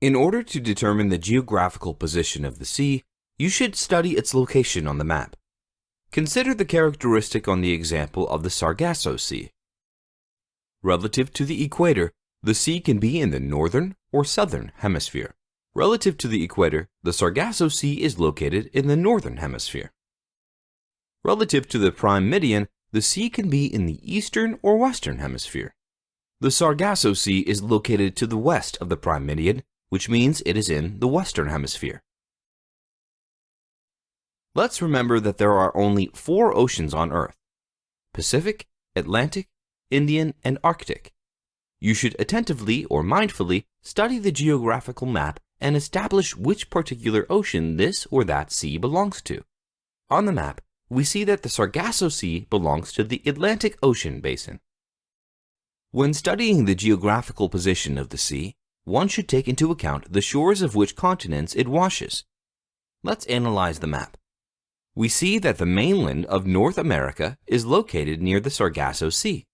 In order to determine the geographical position of the sea, you should study its location on the map. Consider the characteristic on the example of the Sargasso Sea. Relative to the equator, the sea can be in the northern or southern hemisphere. Relative to the equator, the Sargasso Sea is located in the northern hemisphere. Relative to the prime meridian, the sea can be in the eastern or western hemisphere. The Sargasso Sea is located to the west of the prime meridian, which means it is in the western hemisphere. Let's remember that there are only 4 oceans on Earth: Pacific, Atlantic, Indian, and Arctic. You should attentively or mindfully study the geographical map and establish which particular ocean this or that sea belongs to. On the map, we see that the Sargasso Sea belongs to the Atlantic Ocean basin. When studying the geographical position of the sea, one should take into account the shores of which continents it washes. Let's analyze the map. We see that the mainland of North America is located near the Sargasso Sea.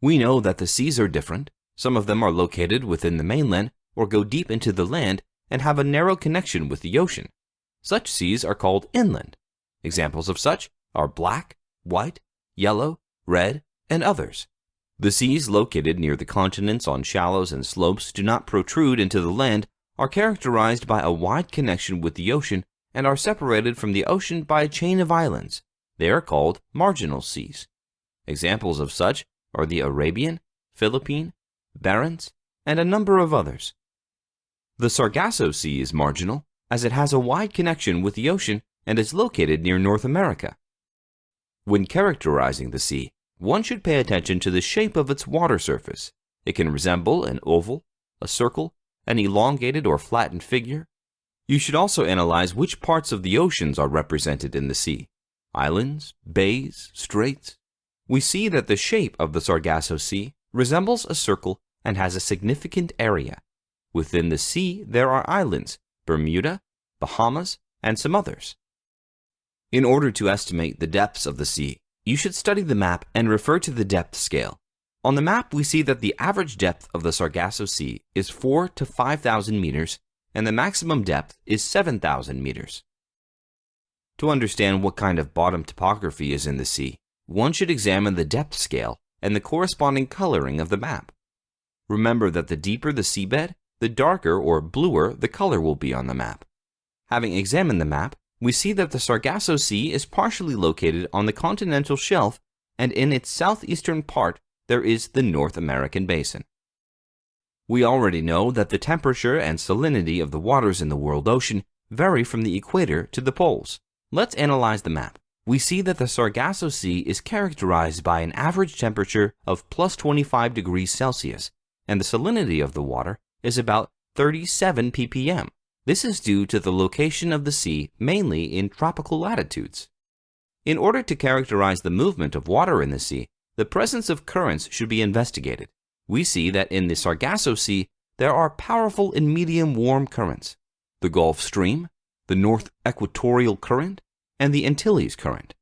We know that the seas are different. Some of them are located within the mainland or go deep into the land and have a narrow connection with the ocean. Such seas are called inland. Examples of such are black, white, yellow, red, and others. The seas located near the continents on shallows and slopes do not protrude into the land, are characterized by a wide connection with the ocean, and are separated from the ocean by a chain of islands. They are called marginal seas. Examples of such are the Arabian, Philippine, Barents, and a number of others. The Sargasso Sea is marginal, as it has a wide connection with the ocean and is located near North America. When characterizing the sea, one should pay attention to the shape of its water surface. It can resemble an oval, a circle, an elongated or flattened figure. You should also analyze which parts of the oceans are represented in the sea: islands, bays, straits. We see that the shape of the Sargasso Sea resembles a circle and has a significant area. Within the sea there are islands, Bermuda, Bahamas, and some others. In order to estimate the depths of the sea, you should study the map and refer to the depth scale. On the map, we see that the average depth of the Sargasso Sea is 4,000 to 5,000 meters, and the maximum depth is 7,000 meters. To understand what kind of bottom topography is in the sea, one should examine the depth scale and the corresponding coloring of the map. Remember that the deeper the seabed, the darker or bluer the color will be on the map. Having examined the map, we see that the Sargasso Sea is partially located on the continental shelf, and in its southeastern part there is the North American basin. We already know that the temperature and salinity of the waters in the world ocean vary from the equator to the poles. Let's analyze the map. We see that the Sargasso Sea is characterized by an average temperature of plus 25 degrees Celsius, and the salinity of the water is about 37 ppm. This is due to the location of the sea mainly in tropical latitudes. In order to characterize the movement of water in the sea, the presence of currents should be investigated. We see that in the Sargasso Sea there are powerful and medium warm currents: the Gulf Stream, the North Equatorial Current, and the Antilles Current.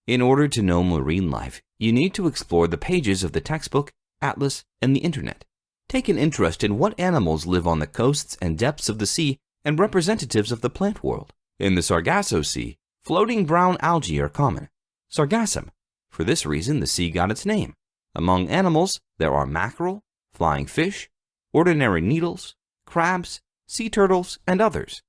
In order to know marine life, you need to explore the pages of the textbook, atlas, and the internet. Take an interest in what animals live on the coasts and depths of the sea and representatives of the plant world. In the Sargasso Sea, floating brown algae are common, sargassum. For this reason, the sea got its name. Among animals, there are mackerel, flying fish, ordinary needles, crabs, sea turtles, and others.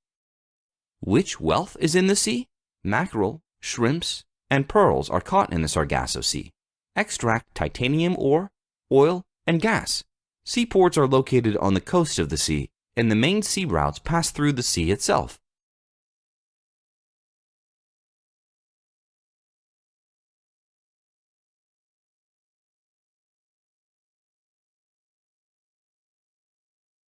Which wealth is in the sea? Mackerel, shrimps, and pearls are caught in the Sargasso Sea. Extract titanium ore, oil, and gas. Seaports are located on the coast of the sea, and the main sea routes pass through the sea itself.